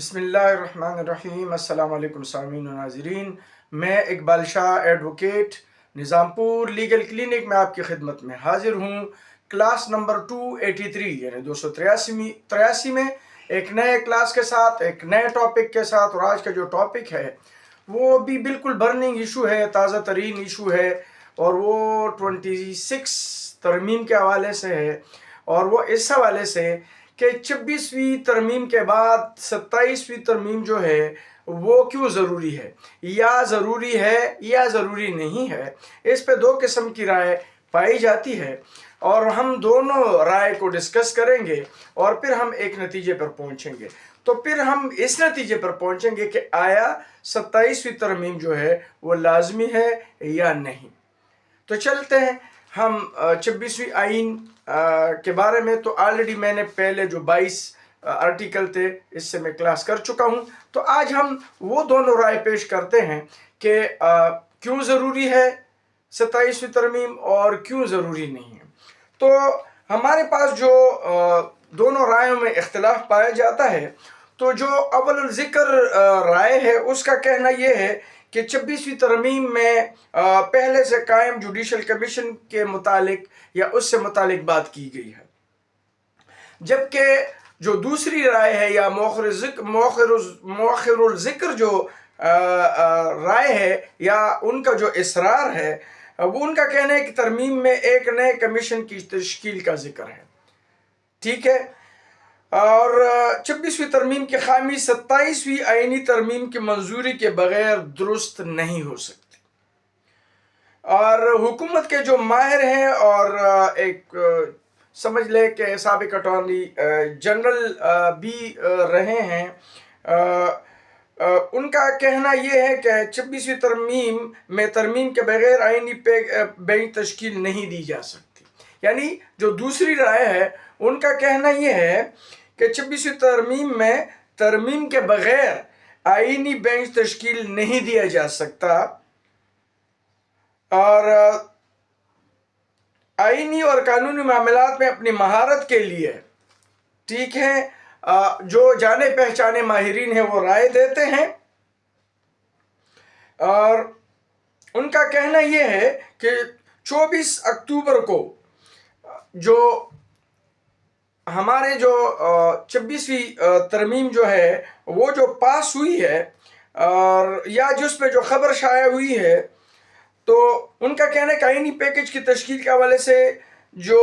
بسم اللہ الرحمن الرحیم۔ السلام علیکم سامعین و ناظرین، میں اقبال شاہ ایڈوکیٹ نظام پور لیگل کلینک میں آپ کی خدمت میں حاضر ہوں۔ کلاس نمبر 283 یعنی 283 میں ایک نئے کلاس کے ساتھ، ایک نئے ٹاپک کے ساتھ، اور آج کا جو ٹاپک ہے وہ بھی بالکل برننگ ایشو ہے، تازہ ترین ایشو ہے، اور وہ 26 ترمیم کے حوالے سے ہے، اور وہ اس حوالے سے کہ 26ویں ترمیم کے بعد 27ویں ترمیم جو ہے وہ کیوں ضروری ہے، یا ضروری ہے یا ضروری نہیں ہے۔ اس پہ دو قسم کی رائے پائی جاتی ہے، اور ہم دونوں رائے کو ڈسکس کریں گے اور پھر ہم ایک نتیجے پر پہنچیں گے۔ تو پھر ہم اس نتیجے پر پہنچیں گے کہ آیا 27ویں ترمیم جو ہے وہ لازمی ہے یا نہیں۔ تو چلتے ہیں ہم 26ویں آئین کے بارے میں۔ تو آلریڈی میں نے پہلے جو 22 آرٹیکل تھے اس سے میں کلاس کر چکا ہوں، تو آج ہم وہ دونوں رائے پیش کرتے ہیں کہ کیوں ضروری ہے 27ویں ترمیم اور کیوں ضروری نہیں ہے۔ تو ہمارے پاس جو دونوں رائےوں میں اختلاف پایا جاتا ہے، تو جو اول الذکر رائے ہے اس کا کہنا یہ ہے کہ 26ویں ترمیم میں پہلے سے قائم جوڈیشل کمیشن کے متعلق یا اس سے متعلق بات کی گئی ہے، جبکہ جو دوسری رائے ہے یا مؤخر الذکر جو رائے ہے یا ان کا جو اصرار ہے، وہ ان کا کہنا ہے کہ ترمیم میں ایک نئے کمیشن کی تشکیل کا ذکر ہے۔ ٹھیک ہے، اور 26ویں ترمیم کی خامی 27ویں آئینی ترمیم کی منظوری کے بغیر درست نہیں ہو سکتی، اور حکومت کے جو ماہر ہیں اور ایک سمجھ لے کہ سابق اٹارنی جنرل بھی رہے ہیں، ان کا کہنا یہ ہے کہ 26ویں ترمیم میں ترمیم کے بغیر آئینی بینچ تشکیل نہیں دی جا سکتی۔ یعنی جو دوسری رائے ہے ان کا کہنا یہ ہے کہ 26ویں ترمیم میں ترمیم کے بغیر آئینی بینچ تشکیل نہیں دیا جا سکتا، اور آئینی اور قانونی معاملات میں اپنی مہارت کے لیے ٹھیک ہے جو جانے پہچانے ماہرین ہیں وہ رائے دیتے ہیں۔ اور ان کا کہنا یہ ہے کہ 24 اکتوبر کو جو ہمارے جو 26ویں ترمیم جو ہے وہ جو پاس ہوئی ہے، اور یا جس میں جو خبر شائع ہوئی ہے، تو ان کا کہنا ہے کہ آئینی پیکج کی تشکیل کے حوالے سے جو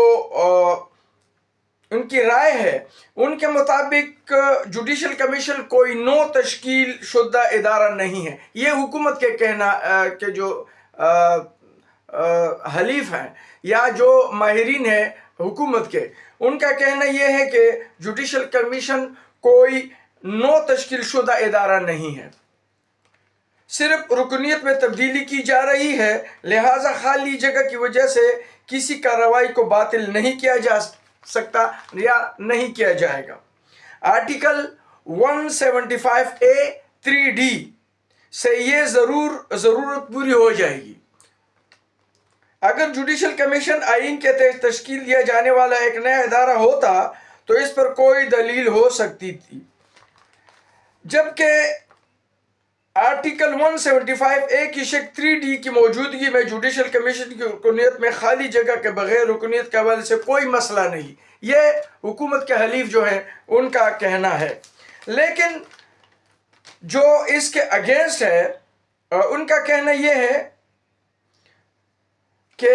ان کی رائے ہے، ان کے مطابق جوڈیشل کمیشن کوئی نو تشکیل شدہ ادارہ نہیں ہے۔ یہ حکومت کے کہنا کہ جو حلیف ہیں یا جو ماہرین ہیں حکومت کے، ان کا کہنا یہ ہے کہ جوڈیشل کمیشن کوئی نو تشکیل شدہ ادارہ نہیں ہے، صرف رکنیت میں تبدیلی کی جا رہی ہے، لہٰذا خالی جگہ کی وجہ سے کسی کارروائی کو باطل نہیں کیا جا سکتا یا نہیں کیا جائے گا۔ آرٹیکل 175A(3)(d) سے یہ ضرورت پوری ہو جائے گی۔ اگر جوڈیشل کمیشن آئین کے تحت تشکیل دیا جانے والا ایک نیا ادارہ ہوتا تو اس پر کوئی دلیل ہو سکتی تھی، جبکہ آرٹیکل 175A کی شق 3D کی موجودگی میں جوڈیشل کمیشن کی رکنیت میں خالی جگہ کے بغیر رکنیت کے حوالے سے کوئی مسئلہ نہیں۔ یہ حکومت کے حلیف جو ہیں ان کا کہنا ہے، لیکن جو اس کے اگینسٹ ہے ان کا کہنا یہ ہے کہ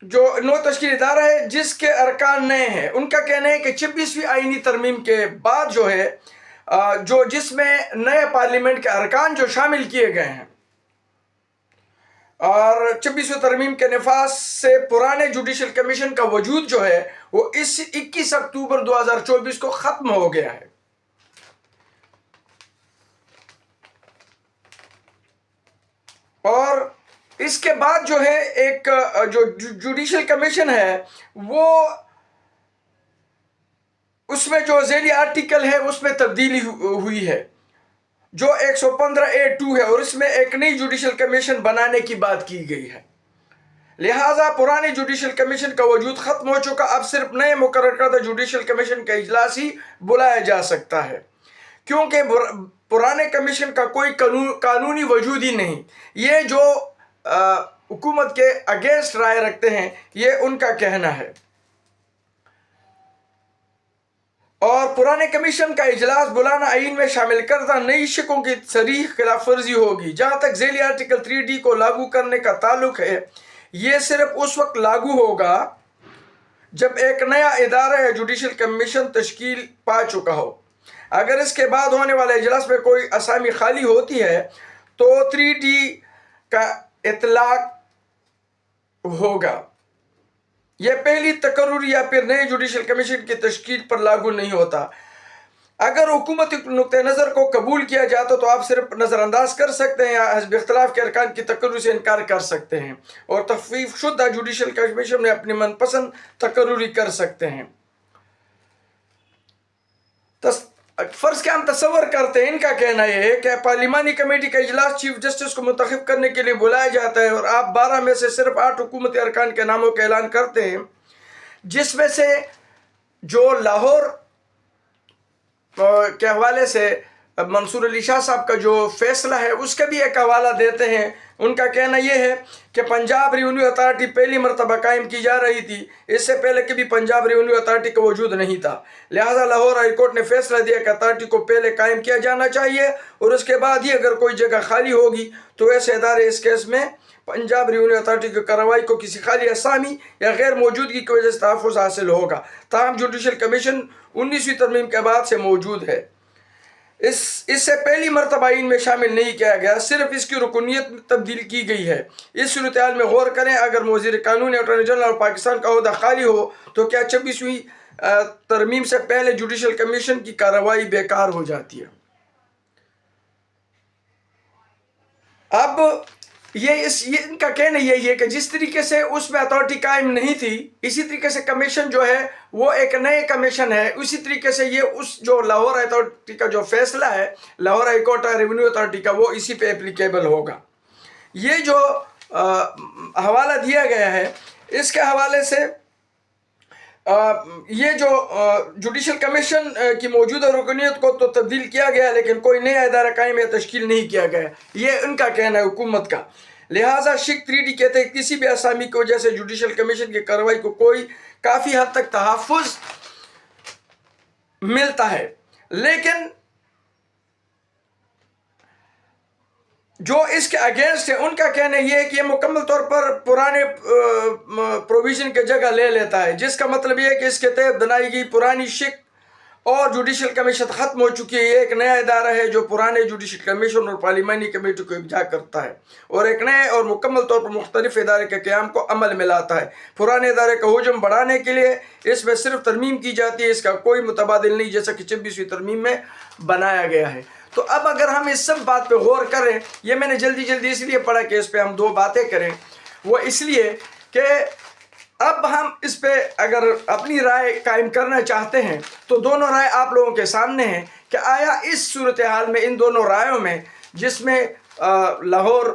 جو نو تشکیل ادارہ ہے جس کے ارکان نئے ہیں، ان کا کہنا ہے کہ 26ویں آئینی ترمیم کے بعد جو ہے جس میں نئے پارلیمنٹ کے ارکان جو شامل کیے گئے ہیں، اور 26ویں ترمیم کے نفاذ سے پرانے جوڈیشل کمیشن کا وجود جو ہے وہ اس 21 اکتوبر 2024 کو ختم ہو گیا ہے۔ اور اس کے بعد جو ہے ایک جو جوڈیشل کمیشن ہے وہ اس میں جو ذیلی آرٹیکل ہے اس میں تبدیلی ہوئی ہے، جو 115A(2) ہے، اور اس میں ایک نئی جوڈیشل کمیشن بنانے کی بات کی گئی ہے۔ लिहाजा पुराने जुडिशल कमीशन का वजूद ख़त्म हो चुका, अब सिर्फ नए मुकर्रर करदा जुडिशल कमीशन का इजलास ही बुलाया जा सकता है, क्योंकि पुराने कमीशन का कोई कानूनी वजूद ही नहीं। ये जो हुकूमत के अगेंस्ट राय रखते हैं, ये उनका कहना है। और पुराने कमीशन का इजलास बुलाना आइन में शामिल करदा नई शिकों की सरीह खिलाफ वर्जी होगी। जहाँ तक झेली आर्टिकल 3D को लागू करने का ताल्लुक है, ये सिर्फ उस वक्त लागू होगा जब एक नया इदारा या जुडिशल कमीशन तश्कील पा चुका हो। अगर इसके बाद होने वाले इजलास में कोई असामी खाली होती है तो 3D का इतलाक होगा। यह पहली तकर्रुर या फिर नए जुडिशल कमीशन की तश्कील पर लागू नहीं होता। अगर हुकूमती नुक्ते नज़र को कबूल किया जाता तो आप सिर्फ नज़रअंदाज कर सकते हैं या हस्ब इख्तिलाफ के अरकान की तकर्रुर से इनकार कर सकते हैं और तखफीफ शुदा जुडिशल कमीशन में अपनी मनपसंद तकर्रुरी कर सकते हैं। फर्ज के हम तस्वर करते हैं, इनका कहना यह है कि पार्लिमानी कमेटी का इजलास चीफ जस्टिस को मुंतखब करने के लिए बुलाया जाता है और आप 12 में से सिर्फ 8 हुकूमती अरकान के नामों का ऐलान करते हैं, जिसमें से जो लाहौर के हवाले से मंसूर अली शाह साहब का जो फैसला है उसका भी एक हवाला देते हैं। उनका कहना यह है कि पंजाब रेवेन्यू अथॉरिटी पहली मरतबा कायम की जा रही थी, इससे पहले कभी पंजाब रेवेन्यू अथॉरिटी का वजूद नहीं था। लिहाजा लाहौर हाई कोर्ट ने फैसला दिया कि अथॉरिटी को पहले कायम किया जाना चाहिए और उसके बाद ही अगर कोई जगह खाली होगी तो ऐसे इदारे इस केस में पंजाब रेवेन्यू अथॉरिटी की कार्रवाई को किसी खाली असामी या गैर मौजूदगी की वजह से तहफ़्फ़ुज़ हासिल होगा। ताहम जुडिशल कमीशन 19वीं तरमीम के बाद से मौजूद है। इससे पहली मरतबा आइन में शामिल नहीं किया गया, सिर्फ इसकी रुकनीत में तब्दील की गई है। इस सूरत हाल में गौर करें, अगर वज़ीर कानून या अटॉर्नी जनरल और पाकिस्तान का ओहदा खाली हो तो क्या 26वीं तरमीम से पहले जुडिशल कमीशन की कार्रवाई बेकार हो जाती है। अब ये इनका कहना यही है कि जिस तरीके से उसमें अथॉरिटी कायम नहीं थी, इसी तरीके से कमीशन जो है वो एक नए कमीशन है। उसी तरीके से ये उस जो लाहौर अथॉरिटी का जो फैसला है Lahore high court revenue authority का, वो इसी पे एप्लीकेबल होगा। ये जो हवाला दिया गया है, इसके हवाले से ये जो जुडिशल कमीशन की मौजूदा रुकनीत को तो तब्दील किया गया, लेकिन कोई नया इदारा कायम या तश्कील नहीं किया गया, ये उनका कहना है हुकूमत का। लिहाजा शिक 3D कहते हैं किसी भी असामी की वजह से जुडिशल कमीशन की कार्रवाई को कोई काफ़ी हद तक तहफ़्फ़ुज़ मिलता है, लेकिन जो इसके अगेंस्ट है उनका कहना यह है कि ये मुकम्मल तौर पर पुराने प्रोविज़न की जगह ले लेता है, जिसका मतलब यह है कि इसके तहत बनाई गई पुरानी शिक और जुडिशल कमीशन ख़त्म हो चुकी है। ये एक नया इदारा है जो पुराने जुडिशल कमीशन और पार्लिमानी कमेटी को इकट्ठा करता है और एक नए और मुकम्मल तौर पर मुख्तलिफ इदारे के क़याम को अमल में लाता है। पुराने इदारे का हुजम बढ़ाने के लिए इसमें सिर्फ तरमीम की जाती है, इसका कोई मुतबादिल नहीं, जैसा कि 26वीं तरमीम में बनाया गया है। तो अब अगर हम इस सब बात पे गौर करें, ये मैंने जल्दी इसलिए पढ़ा कि इस पे हम 2 बातें करें, वो इसलिए कि अब हम इस पे अगर अपनी राय कायम करना चाहते हैं तो दोनों राय आप लोगों के सामने हैं कि आया इस सूरत हाल में इन दोनों रायों में, जिसमें लाहौर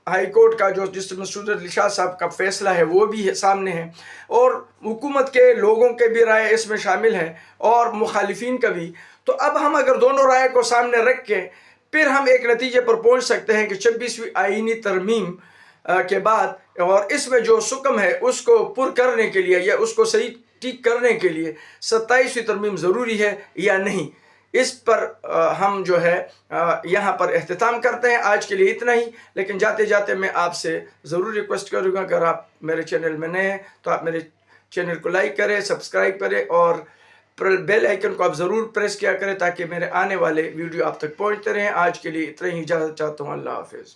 हाई कोर्ट का जो जस्टिस मंसूर अली शाह साहब का फैसला है वो भी है सामने है, और हुकूमत के लोगों के भी राय इसमें शामिल है और मुखालिफिन का भी। तो अब हम अगर दोनों राय को सामने रख के फिर हम एक नतीजे पर पहुंच सकते हैं कि 26वीं आईनी तरमीम के बाद और इसमें जो सुकम है उसको पुर करने के लिए या उसको सही ठीक करने के लिए 27वीं तरमीम ज़रूरी है या नहीं, इस पर हम जो है यहाँ पर एख्तिताम करते हैं। आज के लिए इतना ही, लेकिन जाते जाते मैं आपसे ज़रूर रिक्वेस्ट करूँगा, अगर आप मेरे चैनल में नए हैं तो आप मेरे चैनल को लाइक करें, सब्सक्राइब करें और बेल आइकन को आप ज़रूर प्रेस किया करें ताकि मेरे आने वाले वीडियो आप तक पहुँचते रहें। आज के लिए इतना ही, इजाज़त चाहता हूँ। अल्लाह हाफ़िज़।